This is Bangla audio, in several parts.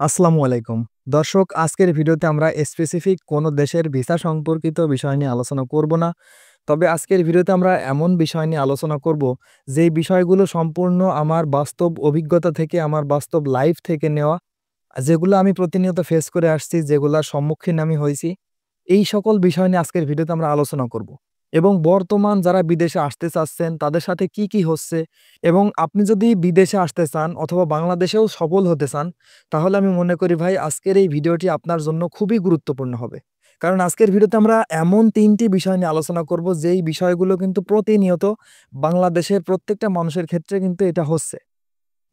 আসসালামু আলাইকুম। দর্শক, আজকের ভিডিওতে আমরা স্পেসিফিক কোনো দেশের ভিসা সম্পর্কিত বিষয় নিয়ে আলোচনা করব না। তবে আজকের ভিডিওতে আমরা এমন বিষয় নিয়ে আলোচনা করব, যেই বিষয়গুলো সম্পূর্ণ আমার বাস্তব অভিজ্ঞতা থেকে, আমার বাস্তব লাইফ থেকে নেওয়া, যেগুলো আমি প্রতিনিয়ত ফেস করে আসছি, যেগুলার সম্মুখীন আমি হইছি। এই সকল বিষয় নিয়ে আজকের ভিডিওতে আমরা আলোচনা করব। এবং বর্তমান যারা বিদেশে আসতে চাচ্ছেন তাদের সাথে কি হচ্ছে, এবং আপনি যদি বিদেশে আসতে চান অথবা বাংলাদেশেও সফল হতে চান, তাহলে আমি মনে করি ভাই আজকের এই ভিডিওটি আপনার জন্য খুবই গুরুত্বপূর্ণ হবে। কারণ আজকের ভিডিওতে আমরা এমন ৩ টি বিষয় নিয়ে আলোচনা করব, যেই বিষয়গুলো কিন্তু প্রতিনিয়ত বাংলাদেশের প্রত্যেকটা মানুষের ক্ষেত্রে কিন্তু এটা হচ্ছে।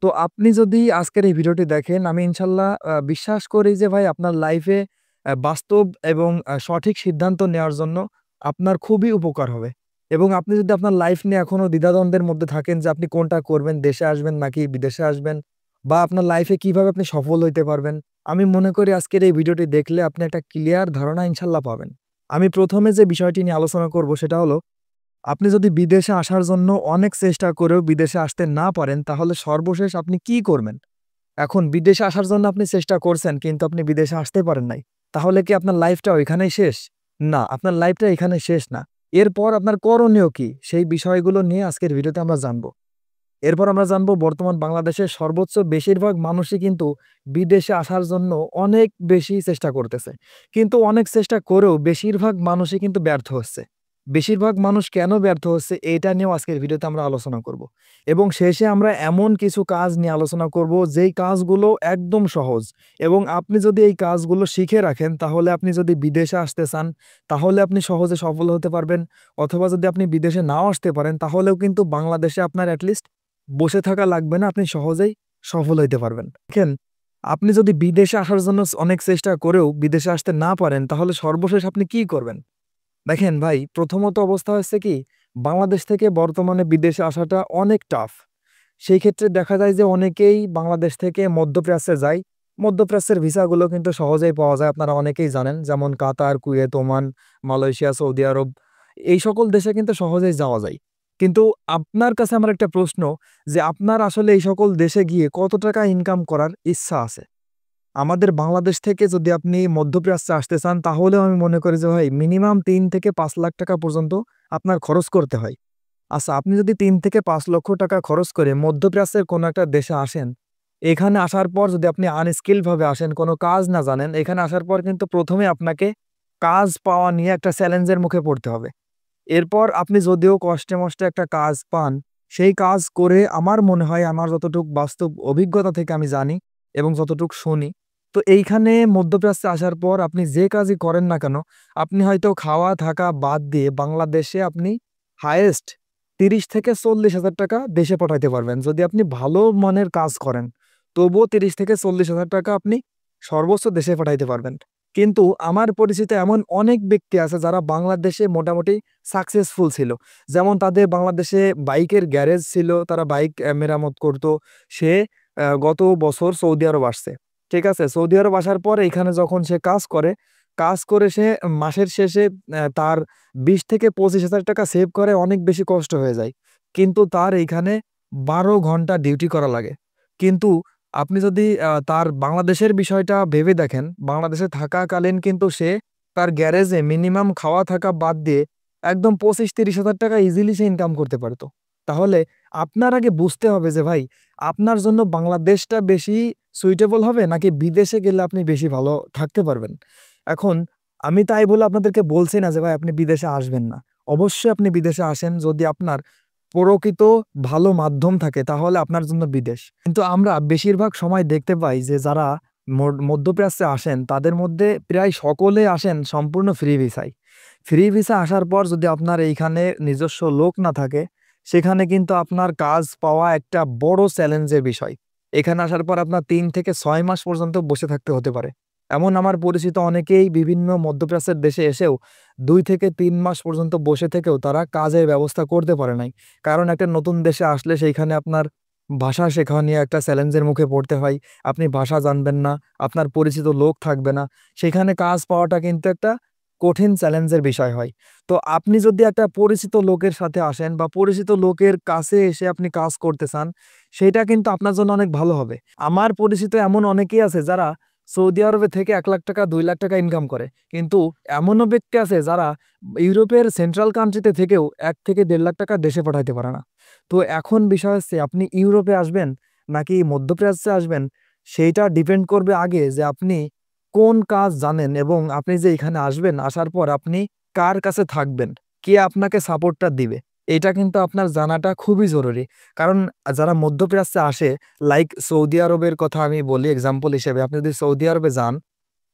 তো আপনি যদি আজকের এই ভিডিওটি দেখেন, আমি ইনশাল্লাহ বিশ্বাস করি যে ভাই আপনার লাইফে বাস্তব এবং সঠিক সিদ্ধান্ত নেওয়ার জন্য আপনার খুবই উপকার হবে। এবং আপনি যদি আপনার লাইফ নিয়ে এখনো দ্বিধাদ্বন্দ্বের মধ্যে থাকেন যে আপনি কোনটা করবেন, দেশে আসবেন নাকি বিদেশে আসবেন, বা আপনার লাইফে কিভাবে আপনি সফল হইতে পারবেন, আমি মনে করি আজকের এই ভিডিওটি দেখলে আপনি একটা ক্লিয়ার ধারণা ইনশাল্লাহ পাবেন। আমি প্রথমে যে বিষয়টি নিয়ে আলোচনা করব সেটা হলো, আপনি যদি বিদেশে আসার জন্য অনেক চেষ্টা করেও বিদেশে আসতে না পারেন, তাহলে সর্বশেষ আপনি কি করবেন? এখন বিদেশে আসার জন্য আপনি চেষ্টা করছেন কিন্তু আপনি বিদেশে আসতে পারেন নাই। তাহলে কি আপনার লাইফটা ওইখানেই শেষ? না, আপনার লাইফটা এখানে শেষ না। এরপর আপনার করণীয় কি? সেই বিষয়গুলো নিয়ে আজকের ভিডিওতে আমরা জানব। এরপর আমরা জানব বর্তমান বাংলাদেশের সর্বোচ্চ বেশিরভাগ মানুষই কিন্তু বিদেশে আসার জন্য অনেক বেশি চেষ্টা করতেছে। কিন্তু অনেক চেষ্টা করেও বেশিরভাগ মানুষই কিন্তু ব্যর্থ হচ্ছে। বেশিরভাগ মানুষ কেন ব্যর্থ হচ্ছে এটা নিয়েও আজকের ভিডিওতে আমরা আলোচনা করব। এবং শেষে আমরা এমন কিছু কাজ নিয়ে আলোচনা করব যেই কাজগুলো একদম সহজ, এবং আপনি যদি এই কাজগুলো শিখে রাখেন, তাহলে আপনি যদি বিদেশে আসতে চান তাহলে আপনি সহজে সফল হতে পারবেন। অথবা যদি আপনি বিদেশে নাও আসতে পারেন তাহলেও কিন্তু বাংলাদেশে আপনার এটলিস্ট বসে থাকা লাগবে না, আপনি সহজেই সফল হইতে পারবেন। দেখেন, আপনি যদি বিদেশে আসার জন্য অনেক চেষ্টা করেও বিদেশে আসতে না পারেন, তাহলে সর্বশেষ আপনি কি করবেন? দেখেন ভাই, প্রথমত অবস্থা হচ্ছে কি, বাংলাদেশ থেকে বর্তমানে বিদেশে আসাটা অনেক টাফ। সেই ক্ষেত্রে দেখা যায় যে অনেকেই বাংলাদেশ থেকে মধ্যপ্রাচ্যে যায়। মধ্যপ্রাচ্যের ভিসাগুলো কিন্তু সহজেই পাওয়া যায়, আপনারা অনেকেই জানেন। যেমন কাতার, কুয়েত, ওমান, মালয়েশিয়া, সৌদি আরব, এই সকল দেশে কিন্তু সহজেই যাওয়া যায়। কিন্তু আপনার কাছে আমার একটা প্রশ্ন, যে আপনার আসলে এই সকল দেশে গিয়ে কত টাকা ইনকাম করার ইচ্ছা আছে? আমাদের বাংলাদেশ থেকে যদি আপনি মধ্যপ্রাচ্যে আসতে চান, তাহলেও আমি মনে করি যে ভাই মিনিমাম ৩ থেকে ৫ লাখ টাকা পর্যন্ত আপনার খরচ করতে হয়। আচ্ছা, আপনি যদি ৩ থেকে ৫ লক্ষ টাকা খরচ করে মধ্যপ্রাচ্যের কোনো একটা দেশে আসেন, এখানে আসার পর যদি আপনি আনস্কিলড ভাবে আসেন, কোনো কাজ না জানেন, এখানে আসার পর কিন্তু ১ম এ আপনাকে কাজ পাওয়া নিয়ে একটা চ্যালেঞ্জের মুখে পড়তে হবে। এরপর আপনি যদিও কষ্টে মষ্টে একটা কাজ পান, সেই কাজ করে আমার মনে হয়, আমার যতটুক বাস্তব অভিজ্ঞতা থেকে আমি জানি এবং যতটুক শুনি, তো এইখানে মধ্যপ্রাচ্যে আসার পর আপনি যে কাজই করেন না কেন, আপনি হয়তো খাওয়া থাকা বাদ দিয়ে বাংলাদেশে আপনি হাইয়েস্ট ৩০ থেকে ৪০,০০০ টাকা দেশে পাঠাইতে পারবেন। যদি আপনি ভালো মানের কাজ করেন, তবুও ৩০ থেকে ৪০,০০০ টাকা আপনি সর্বোচ্চ দেশে পাঠাইতে পারবেন। কিন্তু আমার পরিচিত এমন অনেক ব্যক্তি আছে যারা বাংলাদেশে মোটামুটি সাকসেসফুল ছিল। যেমন তাদের বাংলাদেশে বাইকের গ্যারেজ ছিল, তারা বাইক মেরামত করত। সে গত বছর সৌদি আরব আসছে। ঠিক আছে? সৌদি আরব আসার পর এখানে যখন সে কাজ করে সে মাসের শেষে তার ২০ থেকে ২৫,০০০ টাকা সেভ করে অনেক বেশি কষ্ট হয়ে যায়। কিন্তু তার এইখানে ১২ ঘন্টা ডিউটি করা লাগে। কিন্তু আপনি যদি তার বাংলাদেশের বিষয়টা ভেবে দেখেন, বাংলাদেশে থাকাকালীন কিন্তু সে তার গ্যারেজে মিনিমাম খাওয়া থাকা বাদ দিয়ে একদম ২৫-৩০,০০০ টাকা ইজিলি সে ইনকাম করতে পারত। তাহলে আপনার আগে বুঝতে হবে যে ভাই, আপনার জন্য বাংলাদেশটা বেশি সুইটেবল হবে নাকি বিদেশে গেলে আপনি বেশি ভালো থাকতে পারবেন? এখন আমি তাই বলে আপনাদেরকে বলছি না যে ভাই আপনি বিদেশে আসবেন না। অবশ্যই আপনি বিদেশে আসেন, যদি আপনার প্রকৃত ভালো মাধ্যম থাকে তাহলে আপনার জন্য বিদেশ। কিন্তু আমরা বেশিরভাগ সময় দেখতে পাই যে যারা মধ্যপ্রাচ্যে আসেন তাদের মধ্যে প্রায় সকলে আসেন সম্পূর্ণ ফ্রি ভিসায়। ফ্রি ভিসা আসার পর যদি আপনার এইখানে নিজস্ব লোক না থাকে, সেখানে কিন্তু আপনার কাজ পাওয়া একটা বড় চ্যালেঞ্জের বিষয়। এখানে আসার পর আপনার ৩ থেকে ৬ মাস পর্যন্ত বসে থাকতে হতে পারে। এমন আমার পরিচিত অনেকেই বিভিন্ন মধ্যপ্রাচ্যের দেশে এসেও ২ থেকে ৩ মাস পর্যন্ত বসে থেকেও তারা কাজের ব্যবস্থা করতে পারে নাই। কারণ একটা নতুন দেশে আসলে সেইখানে আপনার ভাষা শেখা নিয়ে একটা চ্যালেঞ্জের মুখে পড়তে হয়। আপনি ভাষা জানবেন না, আপনার পরিচিত লোক থাকবে না। সেখানে কাজ পাওয়াটা কিন্তু একটা কঠিন চ্যালেঞ্জের বিষয় হয়। তো আপনি যদি একটা পরিচিত লোকের সাথে আসেন বা পরিচিত লোকের কাছে এসে আপনি কাজ করতে চান, সেটা কিন্তু আপনার জন্য অনেক ভালো হবে। আমার পরিচিত এমন অনেকেই আছে যারা সৌদি আরবে থেকে ৳১,০০,০০০ ৳২,০০,০০০ ইনকাম করে। কিন্তু এমনও ব্যক্তি আছে যারা ইউরোপের সেন্ট্রাল কান্ট্রিতে থেকেও ৳১ থেকে ৳১,৫০,০০০ দেশে পাঠাইতে পারে না। তো এখন বিষয় হচ্ছে আপনি ইউরোপে আসবেন নাকি মধ্যপ্রাচ্যে আসবেন, সেইটা ডিপেন্ড করবে আগে যে আপনি কোন কাজ জানেন এবং আপনি যে এখানে আসবেন, আসার পর আপনি কার কাছে থাকবেন, কে আপনাকে সাপোর্টটা দিবে। এটা কিন্তু আপনার জানাটা খুবই জরুরি। কারণ যারা মধ্যপ্রাচ্যে আসে, লাইক সৌদি আরবের কথা আমি বলি এক্সাম্পল হিসেবে, আপনি যদি সৌদি আরবে যান,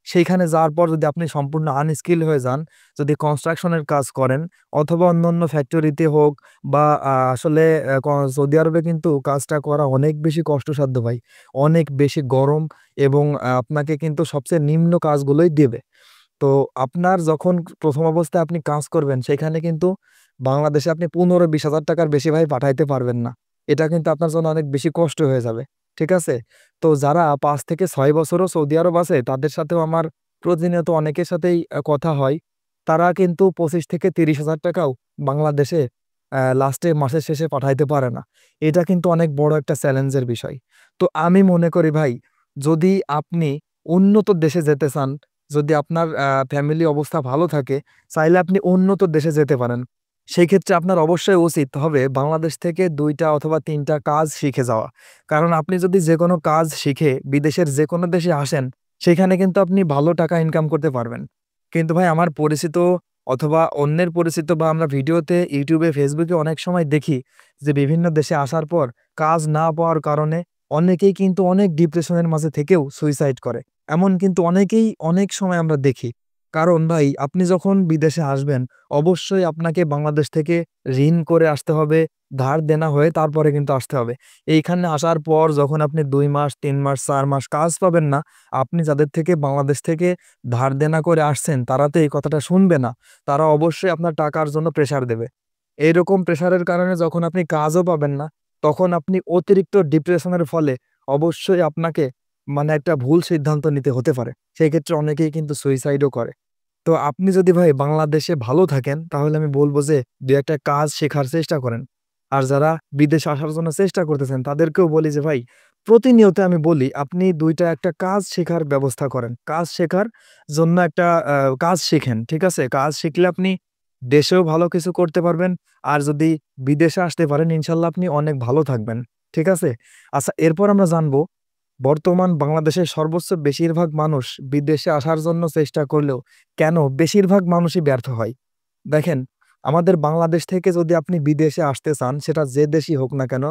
সেইখানে যাওয়ার পর যদি আপনি সম্পূর্ণ আনস্কিল হয়ে যান, যদি কনস্ট্রাকশনের কাজ করেন অথবা অন্যান্য ফ্যাক্টরিতে হোক বা আসলে সৌদি আরবে কিন্তু কাজটা করা অনেক বেশি কষ্টসাধ্য ভাই। অনেক বেশি গরম এবং আপনাকে কিন্তু সবচেয়ে নিম্ন কাজগুলোই দেবে। তো আপনার যখন ১ম অবস্থায় আপনি কাজ করবেন, সেখানে কিন্তু বাংলাদেশে আপনি ১৫-২০,০০০ টাকার বেশি ভাই পাঠাইতে পারবেন না। এটা কিন্তু আপনার জন্য অনেক বেশি কষ্ট হয়ে যাবে। ঠিক আছে? তো যারা ৫ থেকে ৬ বছরও সৌদি আরব আছে, তাদের সাথেও আমার প্রতিনিয়ত অনেকের সাথেই কথা হয়। তারা কিন্তু ২৫,০০০-৩০,০০০ টাকাও বাংলাদেশে লাস্টে মাসের শেষে পাঠাইতে পারে না। এটা কিন্তু অনেক বড় একটা চ্যালেঞ্জের বিষয়। তো আমি মনে করি ভাই, যদি আপনি উন্নত দেশে যেতে চান, যদি আপনার ফ্যামিলি অবস্থা ভালো থাকে, চাইলে আপনি উন্নত দেশে যেতে পারেন। সেই ক্ষেত্রে আপনার অবশ্যই উচিত হবে বাংলাদেশ থেকে ২ টা অথবা ৩ টা কাজ শিখে যাওয়া। কারণ আপনি যদি যেকোনো কাজ শিখে বিদেশের যেকোনো দেশে আসেন, সেখানে কিন্তু আপনি ভালো টাকা ইনকাম করতে পারবেন। কিন্তু ভাই আমার পরিচিত অথবা অন্যের পরিচিত বা আমরা ভিডিওতে YouTube এ, Facebook এ অনেক সময় দেখি যে বিভিন্ন দেশে আসার পর কাজ না পাওয়ার কারণে অনেকেই কিন্তু অনেক ডিপ্রেশনের মাঝে থেকেও সুইসাইড করে। এমন কিন্তু অনেকেই অনেক সময় আমরা দেখি। কারণ ভাই আপনি যখন বিদেশে আসবেন, অবশ্যই আপনাকে বাংলাদেশ থেকে ঋণ করে আসতে হবে, ধার দেনা হয়ে তারপরে কিন্তু আসতে হবে। এইখানে আসার পর যখন আপনি ২ মাস, ৩ মাস, ৪ মাস কাজ পাবেন না, আপনি যাদের থেকে বাংলাদেশ থেকে ধার দেনা করে আসছেন, তারা তো এই কথাটা শুনবে না। তারা অবশ্যই আপনার টাকার জন্য প্রেশার দেবে। এইরকম প্রেশারের কারণে যখন আপনি কাজও পাবেন না, তখন আপনি অতিরিক্ত ডিপ্রেশনের ফলে অবশ্যই আপনাকে মানে একটা ভুল সিদ্ধান্ত নিতে হতে পারে। সেক্ষেত্রে অনেকেই কিন্তু সুইসাইডও করে। তো আপনি যদি ভাই বাংলাদেশে ভালো থাকেন, তাহলে আমি বলব যে ২-১ টা কাজ শেখার চেষ্টা করেন। আর যারা বিদেশে আসার জন্য চেষ্টা করতেছেন, তাদেরকেও বলি যে ভাই, প্রতিনিয়ত আমি বলি আপনি ২ টা একটা কাজ শেখার ব্যবস্থা করেন। কাজ শেখার জন্য একটা কাজ শিখেন। ঠিক আছে? কাজ শিখলে আপনি দেশেও ভালো কিছু করতে পারবেন। আর যদি বিদেশে আসতে পারেন, ইনশাআল্লাহ আপনি অনেক ভালো থাকবেন। ঠিক আছে? আচ্ছা, এরপর আমরা জানব বর্তমান বাংলাদেশের সর্বোচ্চ বেশিরভাগ মানুষ বিদেশে আসার জন্য চেষ্টা করলেও কেন বেশিরভাগ মানুষই ব্যর্থ হয়? দেখেন, আমাদের বাংলাদেশ থেকে যদি আপনি বিদেশে আসতে চান, সেটা যে দেশই হোক না কেন,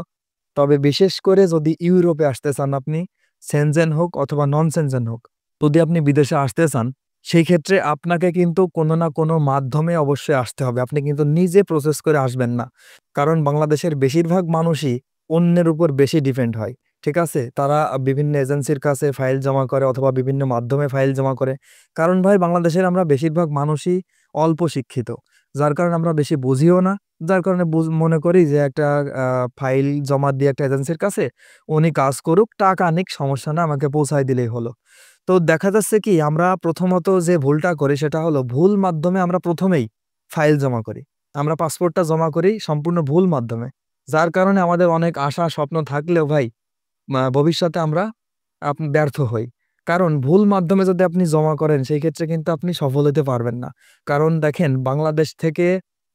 তবে বিশেষ করে যদি ইউরোপে আসতে চান আপনি, সেনজেন হোক অথবা নন সেনজেন হোক, যদি আপনি বিদেশে আসতে চান, সেই ক্ষেত্রে আপনাকে কিন্তু কোনো না কোনো মাধ্যমে অবশ্যই আসতে হবে। আপনি কিন্তু নিজে প্রসেস করে আসবেন না। কারণ বাংলাদেশের বেশিরভাগ মানুষই অন্যের উপর বেশি ডিপেন্ড হয়। ঠিক আছে? তারা বিভিন্ন এজেন্সির কাছে ফাইল জমা করে অথবা বিভিন্ন মাধ্যমে ফাইল জমা করে। কারণ ভাই বাংলাদেশের আমরা বেশিরভাগ মানুষই অল্প শিক্ষিত। যার কারণে আমরা বেশি বুঝিও না। যার কারণে মনে করি যে একটা আ ফাইল জমা দিয়ে একটা এজেন্সির কাছে, উনি কাজ করুক, টাকা নিক, সমস্যা না, আমাকে পৌঁছায় দিলেই হলো। তো দেখা যাচ্ছে কি আমরা প্রথমত যে ভুলটা করি সেটা হলো ভুল মাধ্যমে আমরা ১ম এই ফাইল জমা করি। আমরা পাসপোর্টটা জমা করি সম্পূর্ণ ভুল মাধ্যমে। যার কারণে আমাদের অনেক আশা স্বপ্ন থাকলেও ভাই ভবিষ্যতে আমরা ব্যর্থ হই। কারণ ভুল মাধ্যমে যদি আপনি জমা করেন, সেই ক্ষেত্রে কিন্তু আপনি সফল হতে পারবেন না। কারণ দেখেন, বাংলাদেশ থেকে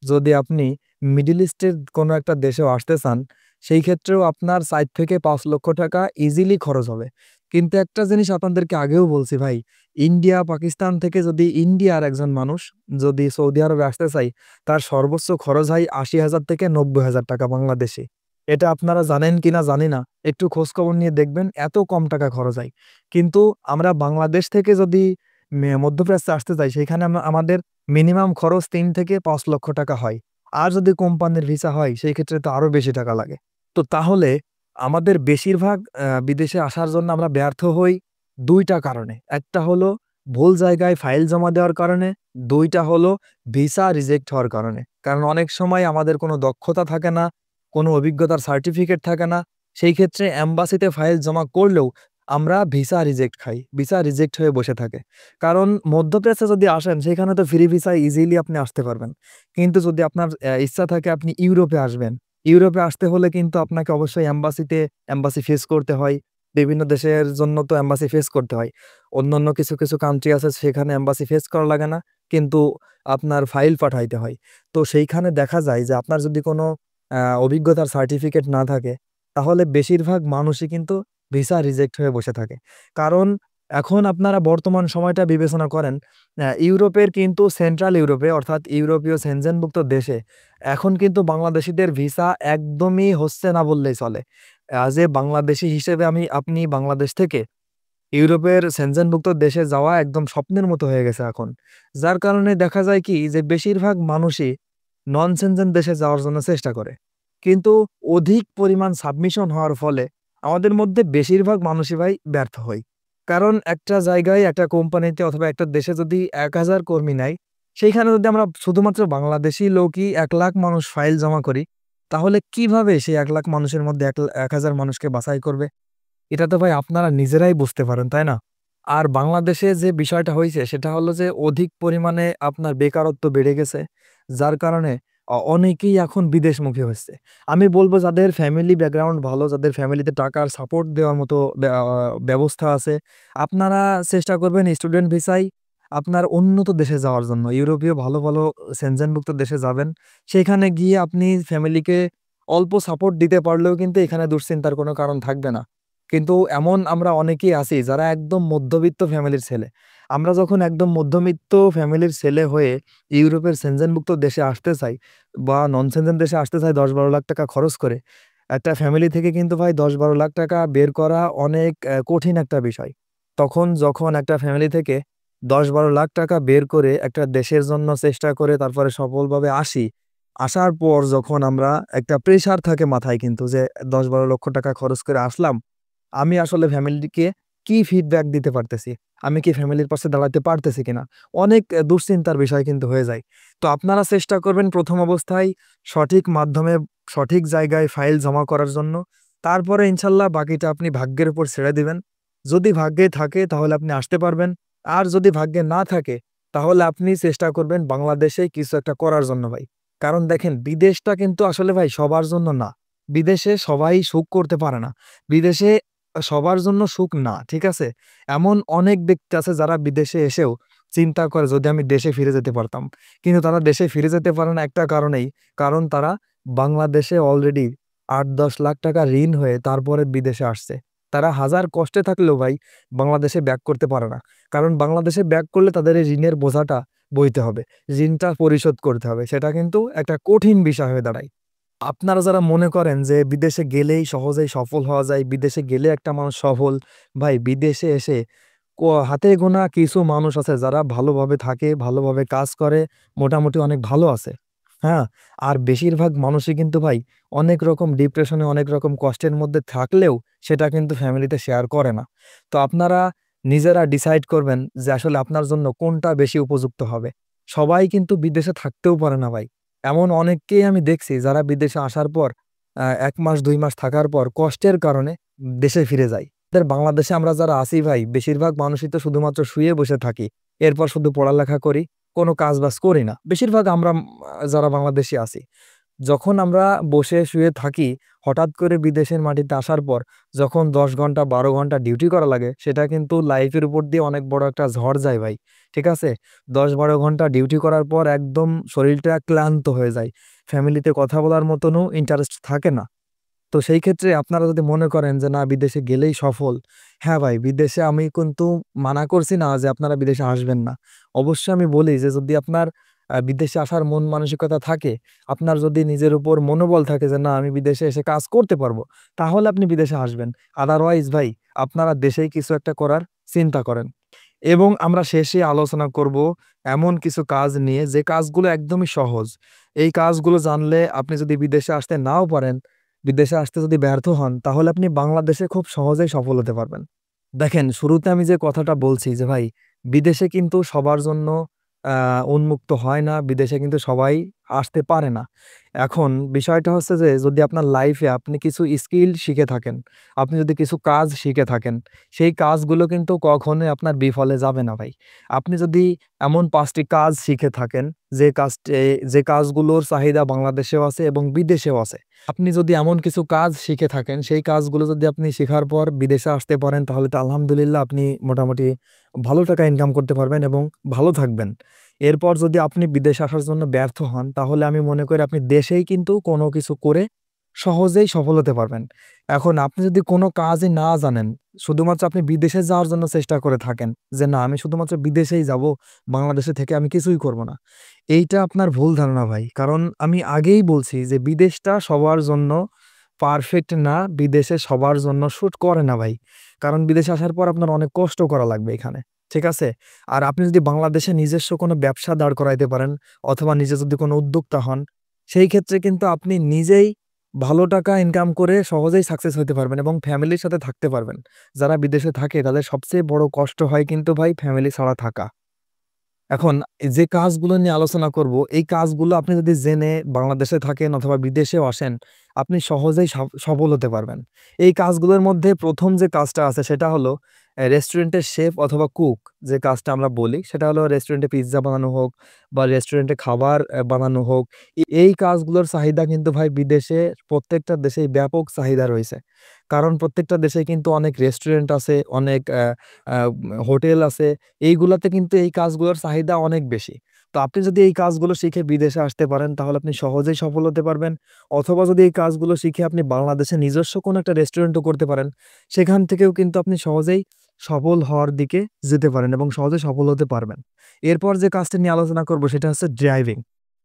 যদি আপনি মিডল ইস্টের কোনো একটা দেশেও আসতে চান, সেই ক্ষেত্রেও আপনার ৪ থেকে ৳৫,০০,০০০ ইজিলি খরচ হবে। কিন্তু একটা জিনিস আপনাদেরকে আগেও বলছি ভাই, ইন্ডিয়া, পাকিস্তান থেকে যদি ইন্ডিয়ার একজন মানুষ যদি সৌদি আরবে আসতে চায়, তার সর্বোচ্চ খরচ হয় ৳৮০,০০০ থেকে ৳৯০,০০০ বাংলাদেশী। এটা আপনারা জানেন কিনা জানি না। একটু খোঁজখবর নিয়ে দেখবেন এত কম টাকা খরচ হয়। কিন্তু আমরা বাংলাদেশ থেকে যদি মধ্যপ্রাচ্যে আসতে চাই, সেখানে আমাদের মিনিমাম খরচ ৳৩ থেকে ৳৫,০০,০০০ হয়। আর যদি কোম্পানির ভিসা হয়, সেই ক্ষেত্রে তো আরো বেশি টাকা লাগে। তো তাহলে আমাদের বেশিরভাগ বিদেশে আসার জন্য আমরা ব্যর্থ হই ২ টা কারণে। একটা হলো ভুল জায়গায় ফাইল জমা দেওয়ার কারণে, ২ টা হলো ভিসা রিজেক্ট হওয়ার কারণে। কারণ অনেক সময় আমাদের কোনো দক্ষতা থাকে না, কোনো অভিজ্ঞতার সার্টিফিকেট থাকে না। সেই ক্ষেত্রে এম্বাসিতে ফাইল জমা করলেও আমরা ভিসা রিজেক্ট খাই, ভিসা রিজেক্ট হয়ে বসে থাকে। কারণ মধ্যপ্রাচ্যে যদি আসেন সেখানে তো ফ্রি ভিসায় ইজিলি আপনি আসতে পারবেন। কিন্তু যদি আপনার ইচ্ছা থাকে আপনি ইউরোপে আসবেন, ইউরোপে আসতে হলে কিন্তু আপনাকে অবশ্যই এম্বাসি ফেস করতে হয়। বিভিন্ন দেশের জন্য তো এম্বাসি ফেস করতে হয়। অন্যান্য কিছু কান্ট্রি আছে সেখানে এম্বাসি ফেস করা লাগে না। কিন্তু আপনার ফাইল পাঠাইতে হয়। তো সেইখানে দেখা যায় যে আপনার যদি কোনো অভিজ্ঞতার সার্টিফিকেট না থাকে, তাহলে বেশিরভাগ মানুষই কিন্তু ভিসা রিজেক্ট হয়ে বসে থাকে। কারণ এখন আপনারা বর্তমান সময়টা বিবেচনা করেন, ইউরোপের কিন্তু সেন্ট্রাল ইউরোপে অর্থাৎ ইউরোপীয় সেনজেনভুক্ত দেশে এখন কিন্তু বাংলাদেশীদের ভিসা একদমই হচ্ছে না বললেই চলে। অ্যাজ এ বাংলাদেশী হিসেবে আপনি বাংলাদেশ থেকে ইউরোপের সেনজেনভুক্ত দেশে যাওয়া একদম স্বপ্নের মতো হয়ে গেছে এখন। যার কারণে দেখা যায় কি যে বেশিরভাগ মানুষই নন সেনজেন দেশে যাওয়ার জন্য চেষ্টা করে। কিন্তু অধিক পরিমাণ সাবমিশন হওয়ার ফলে আমাদের মধ্যে বেশিরভাগ মানুষই ভাই ব্যর্থ হই। কারণ একটা জায়গায় একটা কোম্পানিতে অথবা একটা দেশে যদি ১,০০০ কর্মী নেয়, সেইখানে যদি আমরা শুধুমাত্র বাংলাদেশী লোকই ১,০০,০০০ মানুষ ফাইল জমা করি, তাহলে কিভাবে সেই ১,০০,০০০ মানুষের মধ্যে ১,০০০ মানুষকে বাছাই করবে? এটা তো ভাই আপনারা নিজেরাই বুঝতে পারেন, তাই না? আর বাংলাদেশে যে বিষয়টা হইছে সেটা হলো যে অধিক পরিমাণে আপনার বেকারত্ব বেড়ে গেছে। যার কারণে অনেকেই এখন বিদেশমুখী হচ্ছে। আমি বলব যাদের ফ্যামিলি ব্যাকগ্রাউন্ড ভালো, যাদের ফ্যামিলিতে টাকার সাপোর্ট দেওয়ার মতো ব্যবস্থা আছে, আপনারা চেষ্টা করবেন স্টুডেন্ট ভিসায় আপনার উন্নত দেশে যাওয়ার জন্য। ইউরোপীয় ভালো সেনজেনভুক্ত দেশে যাবেন। সেখানে গিয়ে আপনি ফ্যামিলিকে অল্প সাপোর্ট দিতে পারলেও কিন্তু এখানে দুশ্চিন্তার কোনো কারণ থাকবে না। কিন্তু এমন আমরা অনেকেই আছি যারা একদম মধ্যবিত্ত ফ্যামিলির ছেলে। আমরা যখন একদম মধ্যবিত্ত ফ্যামিলির ছেলে হয়ে ইউরোপের সেনজেনভুক্ত দেশে আসতে চাই বা নন সেনজেন দেশে আসতে চাই ১০-১২ লাখ টাকা খরচ করে। একটা ফ্যামিলি থেকে কিন্তু ভাই ১০-১২ লাখ টাকা বের করা অনেক কঠিন একটা বিষয়। তখন যখন একটা ফ্যামিলি থেকে ১০-১২ লাখ টাকা বের করে একটা দেশের জন্য চেষ্টা করে তারপরে সফলভাবে আসি। আসার পর যখন আমরা একটা প্রেশার থাকে মাথায় কিন্তু যে ১০-১২ লক্ষ টাকা খরচ করে আসলাম। আমি আসলে ফ্যামিলিকে কি ফিডব্যাক দিতে পারতেছি? আমি কি ফ্যামিলির পাশে দাঁড়াতে পারতেছি কিনা? অনেক দুশ্চিন্তার বিষয় কিন্তু হয়ে যায়। তো আপনারা চেষ্টা করবেন ১ম অবস্থায় সঠিক মাধ্যমে সঠিক জায়গায় ফাইল জমা করার জন্য। তারপরে ইনশাল্লাহ বাকিটা আপনি ভাগ্যের উপর ছেড়ে দিবেন। যদি ভাগ্যে থাকে তাহলে আপনি আসতে পারবেন। আর যদি ভাগ্যে না থাকে তাহলে আপনি চেষ্টা করবেন বাংলাদেশেই কিছু একটা করার জন্য ভাই। কারণ দেখেন বিদেশটা কিন্তু আসলে ভাই সবার জন্য না। বিদেশে সবাই সুখ করতে পারে না। বিদেশে সবার জন্য সুখ না, ঠিক আছে? এমন অনেক ব্যক্তি আছে যারা বিদেশে এসেও চিন্তা করে যদি আমি দেশে ফিরে যেতে পারতাম। কিন্তু তারা দেশে ফিরে যেতে পারে না একটা কারণেই, কারণ তারা বাংলাদেশে অলরেডি ৮-১০ লাখ টাকা ঋণ হয়ে তারপরে বিদেশে আসছে। তারা হাজার কষ্টে থাকলেও ভাই বাংলাদেশে ব্যাক করতে পারে না। কারণ বাংলাদেশে ব্যাক করলে তাদের এই ঋণের বোঝাটা বইতে হবে। ঋণটা পরিশোধ করতে হবে। সেটা কিন্তু একটা কঠিন বিষয় হয়ে দাঁড়ায়। আপনারা যারা মনে করেন যে বিদেশে গেলেই সহজেই সফল হওয়া যায়, বিদেশে গেলে একটা মানুষ সফল, ভাই বিদেশে এসে হাতে গোনা কিছু মানুষ আছে যারা ভালোভাবে থাকে, ভালোভাবে কাজ করে, মোটামুটি অনেক ভালো আছে। হ্যাঁ? আর বেশিরভাগ মানুষই কিন্তু ভাই অনেক রকম ডিপ্রেশনে, অনেক রকম কষ্টের মধ্যে থাকলেও সেটা কিন্তু ফ্যামিলিতে শেয়ার করে না। তো আপনারা নিজেরা ডিসাইড করবেন যে আসলে আপনার জন্য কোনটা বেশি উপযুক্ত হবে। সবাই কিন্তু বিদেশে থাকতেও পারে না ভাই। এমন অনেককেই আমি দেখছি যারা বিদেশে আসার পর ১ মাস ২ মাস থাকার পর কষ্টের কারণে দেশে ফিরে যায়। বাংলাদেশে আমরা যারা আছি ভাই বেশিরভাগ মানুষই তো শুধুমাত্র শুয়ে বসে থাকি। এরপর শুধু পড়ালেখা করি, কোনো কাজ-বাজ করি না। বেশিরভাগ আমরা যারা বাংলাদেশী আছি। যখন আমরা বসে শুয়ে থাকি, হঠাৎ করে বিদেশের মাটিতে আসার পর যখন ১০ ঘন্টা ১২ ঘন্টা ডিউটি করা লাগে, সেটা কিন্তু লাইফের উপর দিয়ে অনেক বড় একটা ঝড় যায় ভাই। ঠিক আছে? ১০-১২ ঘন্টা ডিউটি করার পর একদম শরীরটা ক্লান্ত হয়ে যায়। ফ্যামিলিতে কথা বলার মতনও ইন্টারেস্ট থাকে না। তো সেই ক্ষেত্রে আপনারা যদি মনে করেন যে না বিদেশে গেলেই সফল, হ্যাঁ ভাই বিদেশে আমি কিন্তু মানা করছি না যে আপনারা বিদেশে আসবেন না। অবশ্যই আমি বলি যে যদি আপনার বিদেশে আসার মন মানসিকতা থাকে, আপনার যদি নিজের উপর মনোবল থাকে যে না আমি বিদেশে এসে কাজ করতে পারবো, তাহলে আপনি বিদেশে আসবেন। আদারওয়াইজ ভাই আপনারা দেশেই কিছু একটা করার চিন্তা করেন। এবং আমরা শেষে আলোচনা করব এমন কিছু কাজ নিয়ে যে কাজগুলো একদমই সহজ। এই কাজগুলো জানলে আপনি যদি বিদেশে আসতে নাও পারেন, বিদেশে আসতে যদি ব্যর্থ হন, তাহলে আপনি বাংলাদেশে খুব সহজেই সফল হতে পারবেন। দেখেন শুরুতে আমি যে কথাটা বলছি যে ভাই বিদেশে কিন্তু সবার জন্য উন্মুক্ত হয় না, বিদেশে কিন্তু সবাই আসতে পারে না। এখন বিষয়টা হচ্ছে যে যদি আপনার লাইফে আপনি কিছু স্কিল শিখে থাকেন, আপনি যদি কিছু কাজ শিখে থাকেন, সেই কাজগুলো কিন্তু কখনোই আপনার বিফলে যাবে না ভাই। আপনি যদি এমন ৫ টি কাজ শিখে থাকেন যে কাজগুলোর চাহিদা বাংলাদেশেও আছে এবং বিদেশেও আছে। আপনি যদি এমন কিছু কাজ শিখে থাকেন, সেই কাজগুলো যদি আপনি শিখার পর বিদেশে আসতে পারেন তাহলে তো আলহামদুলিল্লাহ আপনি মোটামুটি ভালো টাকা ইনকাম করতে পারবেন এবং ভালো থাকবেন। এরপর যদি আপনি বিদেশে আসার জন্য ব্যর্থ হন, তাহলে আমি মনে করি আপনি দেশেই কিন্তু কোনো কিছু করে সহজেই সফল হতে পারবেন। এখন আপনি যদি কোনো কাজই না জানেন, শুধুমাত্র আপনি বিদেশে যাওয়ার জন্য চেষ্টা করে থাকেন যে, "না, আমি শুধুমাত্র বিদেশেই যাবো, বাংলাদেশে থেকে আমি কিছুই করব না।" এইটা আপনার ভুল ধারণা ভাই। কারণ আমি আগেই বলছি যে, বিদেশটা সবার জন্য পারফেক্ট না, বিদেশে সবার জন্য স্যুট করে না ভাই। কারণ বিদেশে আসার পর আপনার অনেক কষ্ট করা লাগবে এখানে। ঠিক আছে? আর আপনি যদি বাংলাদেশে নিজস্ব কোনো ব্যবসা দাঁড় করাইতে পারেন অথবা নিজে যদি কোনো উদ্যোক্তা হন, সেই ক্ষেত্রে কিন্তু আপনি নিজেই ভালো টাকা ইনকাম করে সহজেই সাকসেস হইতে পারবেন এবং ফ্যামিলির সাথে থাকতে পারবেন। যারা বিদেশে থাকে তাদের সবচেয়ে বড় কষ্ট হয় কিন্তু ভাই ফ্যামিলি ছাড়া থাকা। এখন যে কাজগুলো নিয়ে আলোচনা করব, এই কাজগুলো আপনি যদি জেনে বাংলাদেশে থাকেন অথবা বিদেশেও আসেন, আপনি সহজেই সফল হতে পারবেন। এই কাজগুলোর মধ্যে ১ম যে কাজটা আছে সেটা হলো রেস্টুরেন্টের শেফ অথবা কুক যে কাজটা আমরা বলি, সেটা হলো রেস্টুরেন্টে পিজ্জা বানানো হোক বা রেস্টুরেন্টে খাবার বানানো হোক। এই কাজগুলোর চাহিদা কিন্তু ভাই বিদেশে প্রত্যেকটা দেশেই ব্যাপক চাহিদা রয়েছে। কারণ প্রত্যেকটা দেশে কিন্তু অনেক রেস্টুরেন্ট আছে, অনেক আ হোটেল আছে। এইগুলাতে কিন্তু এই কাজগুলোর চাহিদা অনেক বেশি। তো আপনি যদি এই কাজগুলো শিখে বিদেশে আসতে পারেন তাহলে আপনি সহজেই সফল হতে পারবেন। অথবা যদি এই কাজগুলো শিখে আপনি বাংলাদেশে নিজস্ব কোনো একটা রেস্টুরেন্টও করতে পারেন, সেখান থেকেও কিন্তু আপনি সহজেই সফল হওয়ার দিকে যেতে পারেন এবং সহজে সফল হতে পারবেন। এরপর যে কাজটা নিয়ে আলোচনা করব সেটা হচ্ছে ড্রাইভিং।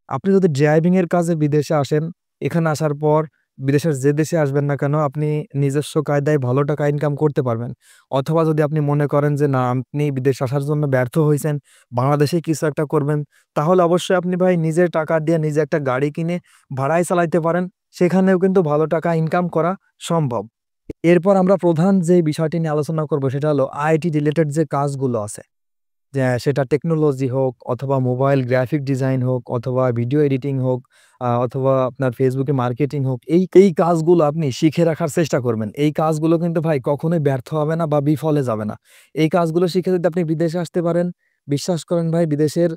আপনি যদি ড্রাইভিং এর কাজে বিদেশে আসেন, এখানে আসার পর বিদেশের যে দেশে আসবেন না কেন আপনি নিজস্ব কায়দায় ভালো টাকা ইনকাম করতে পারবেন। অথবা যদি আপনি মনে করেন যে না আপনি বিদেশে আসার জন্য ব্যর্থ হইছেন, বাংলাদেশেই কিছু একটা করবেন, তাহলে অবশ্যই আপনি ভাই নিজের টাকা দিয়ে নিজে একটা গাড়ি কিনে ভাড়ায় চালাইতে পারেন। সেখানেও কিন্তু ভালো টাকা ইনকাম করা সম্ভব। এরপর আমরা প্রধান যে বিষয়টি নিয়ে আলোচনা করব সেটা হলো আইটি রিলেটেড যে কাজগুলো আছে। সেটা টেকনোলজি হোক অথবা মোবাইল গ্রাফিক ডিজাইন হোক অথবা ভিডিও এডিটিং হোক অথবা আপনার ফেসবুকে মার্কেটিং হোক, এই কাজগুলো আপনি শিখে রাখার চেষ্টা করবেন। এই কাজগুলো কিন্তু ভাই কখনোই ব্যর্থ হবে না বা বিফলে যাবে না। এই কাজগুলো শিখে যদি আপনি বিদেশে আসতে পারেন, বিশ্বাস করেন ভাই বিদেশের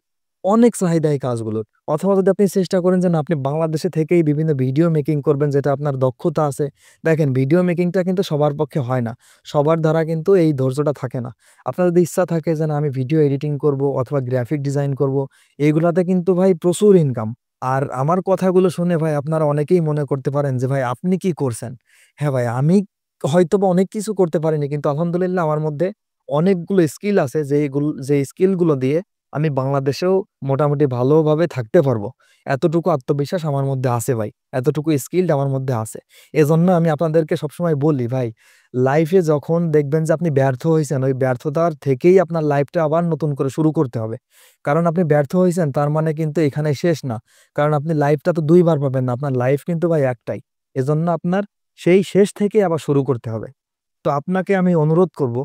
অনেক চাহিদা এই কাজগুলোর। অথবা যদি আপনি চেষ্টা করেন যে না আপনি বাংলাদেশে থেকেই বিভিন্ন ভিডিও মেকিং করবেন যেটা আপনার দক্ষতা আছে। দেখেন ভিডিও মেকিংটা কিন্তু সবার পক্ষে হয় না। সবার দ্বারা কিন্তু এই ধৈর্যটা থাকে না। আপনার যদি ইচ্ছা থাকে যে না আমি ভিডিও এডিটিং করব অথবা গ্রাফিক ডিজাইন করব, এগুলাতে কিন্তু ভাই প্রচুর ইনকাম। আর আমার কথাগুলো শুনে ভাই আপনারা অনেকেই মনে করতে পারেন যে ভাই আপনি কি করছেন? হ্যাঁ ভাই, আমি হয়তোবা অনেক কিছু করতে পারিনি কিন্তু আলহামদুলিল্লাহ আমার মধ্যে অনেকগুলো স্কিল আছে যে স্কিলগুলো দিয়ে আমি বাংলাদেশেও মোটামুটি ভালোভাবে থাকতে পারবো। এতটুকু আত্মবিশ্বাস আমার মধ্যে আছে ভাই। এতটুকু স্কিলড আমার মধ্যে আছে। এজন্য আমি আপনাদেরকে সবসময় বলি ভাই, লাইফে যখন দেখবেন যে আপনি ব্যর্থ হইছেন, ওই ব্যর্থতার থেকেই আপনার লাইফটা আবার নতুন করে শুরু করতে হবে। কারণ আপনি ব্যর্থ হইছেন তার মানে কিন্তু এখানে শেষ না। কারণ আপনি লাইফটা তো ২ বার পাবেন না। আপনার লাইফ কিন্তু ভাই একটাই। এজন্য আপনার সেই শেষ থেকে আবার শুরু করতে হবে। তো আপনাকে আমি অনুরোধ করব,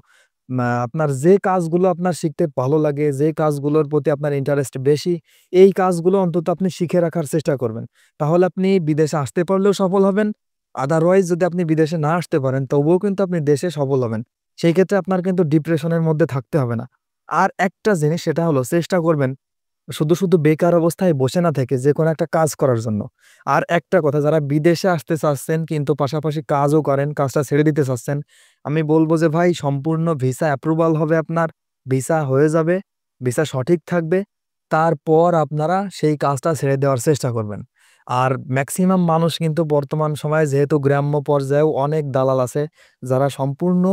আপনার যে কাজগুলো আপনার শিখতে ভালো লাগে, যে কাজগুলোর প্রতি আপনার ইন্টারেস্ট বেশি, এই কাজগুলো অন্তত আপনি শিখে রাখার চেষ্টা করবেন। তাহলে আপনি বিদেশে আসতে পারলেও সফল হবেন। আদারওয়াইজ যদি আপনি বিদেশে না আসতে পারেন, তবুও কিন্তু আপনি দেশে সফল হবেন। সেই ক্ষেত্রে আপনার কিন্তু ডিপ্রেশনের মধ্যে থাকতে হবে না। আর একটা জিনিস সেটা হলো চেষ্টা করবেন শুধু বেকার অবস্থায় বসে না থেকে যেকোনো একটা কাজ করার জন্য। আর একটা কথা, যারা বিদেশে আসতে চাচ্ছেন কিন্তু পাশাপাশি কাজও করেন, কাজটা ছেড়ে দিতে চাচ্ছেন, আমি বলব যে ভাই সম্পূর্ণ ভিসা অ্যাপ্রুভাল হবে আপনার, ভিসা হয়ে যাবে, ভিসা সঠিক থাকবে। তারপর আপনারা সেই কাজটা ছেড়ে দেওয়ার চেষ্টা করবেন। আর মেক্সিমাম মানুষ কিন্তু বর্তমান সময়ে যেহেতু গ্রাম্য পর্যায়েও অনেক দালাল আছে, যারা সম্পূর্ণ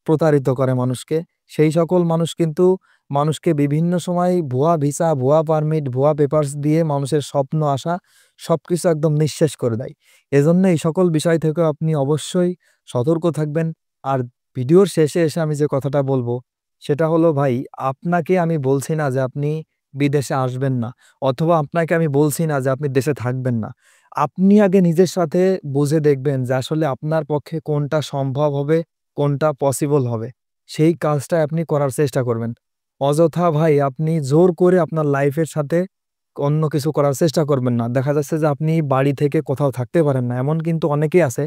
প্রতারিত করে মানুষকে। সেই সকল মানুষ কিন্তু মানুষকে বিভিন্ন সময় ভুয়া ভিসা, ভুয়া পারমিট, ভুয়া পেপারস দিয়ে মানুষের স্বপ্ন আশা সবকিছু একদম নিঃশেষ করে দেয়। এজন্য এই সকল বিষয় থেকেও আপনি অবশ্যই সতর্ক থাকবেন। আর ভিডিওর শেষে এসে আমি যে কথাটা বলব, সেটা হলো ভাই আপনাকে আমি বলছি না যে আপনি বিদেশে আসবেন না অথবা আপনাকে আমি বলছি না যে আপনি দেশে থাকবেন না। আপনি আগে নিজের সাথে বুঝে দেখবেন যে আসলে আপনার পক্ষে কোনটা সম্ভব হবে, কোনটা পসিবল হবে। সেই কাজটা আপনি করার চেষ্টা করবেন। অযথা ভাই আপনি জোর করে আপনার লাইফের সাথে অন্য কিছু করার চেষ্টা করবেন না। দেখা যাচ্ছে যে আপনি বাড়ি থেকে কোথাও থাকতে পারেন না। এমন কিন্তু অনেকেই আছে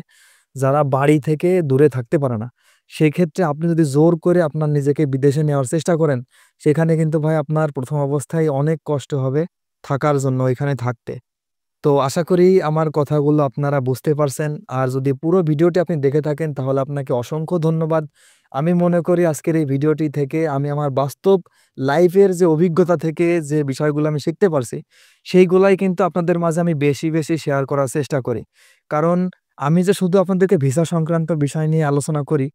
যারা বাড়ি থেকে দূরে থাকতে পারে না। সেক্ষেত্রে আপনি যদি জোর করে আপনার নিজেকে বিদেশে নেওয়ার চেষ্টা করেন, সেখানে কিন্তু ভাই আপনার ১ম অবস্থায় অনেক কষ্ট হবে থাকার জন্য, ওইখানে থাকতে। তো আশা করি আমার কথাগুলো আপনারা বুঝতে পারছেন। আর যদি পুরো ভিডিওটি আপনি দেখে থাকেন তাহলে আপনাকে অসংখ্য ধন্যবাদ। আমি মনে করি আজকের এই ভিডিওটি থেকে আমি আমার বাস্তব লাইফের যে অভিজ্ঞতা থেকে যে বিষয়গুলো আমি শিখতে পারছি, সেইগুলাই কিন্তু আপনাদের মাঝে আমি বেশি শেয়ার করার চেষ্টা করি। কারণ আমি যে শুধু আপনাদেরকে ভিসা সংক্রান্ত বিষয় নিয়ে আলোচনা করি,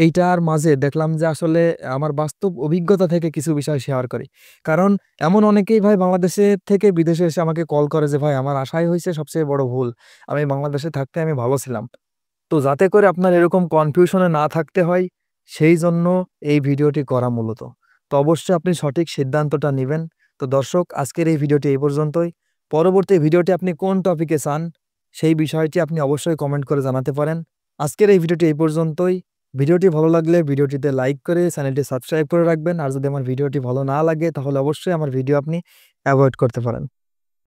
এইটার মাঝে দেখলাম যে আসলে আমার বাস্তব অভিজ্ঞতা থেকে কিছু বিষয় শেয়ার করি। কারণ এমন অনেকেই ভাই বাংলাদেশে থেকে বিদেশে এসে আমাকে কল করে যে, "ভাই আমার আসাই হইছে সবচেয়ে বড় ভুল। আমি বাংলাদেশে থাকতে আমি ভালো ছিলাম।" তো যাতে করে আপনার এরকম কনফিউশন এ না থাকতে হয়, সেইজন্য এই ভিডিওটি করা মূলত। তো অবশ্যই আপনি সঠিক সিদ্ধান্তটা নিবেন। তো দর্শক আজকের এই ভিডিওটি এই পর্যন্তই। পরবর্তী ভিডিওটি আপনি কোন টপিকে চান, সেই বিষয়টি আপনি অবশ্যই কমেন্ট করে জানাতে পারেন। আজকের এই ভিডিওটি এই পর্যন্তই। ভিডিওটি ভালো লাগলে ভিডিওটিতে লাইক করে চ্যানেলটি সাবস্ক্রাইব করে রাখবেন। আর যদি আমার ভিডিওটি ভালো না লাগে তাহলে অবশ্যই আমার ভিডিও আপনি এভয়েড করতে পারেন।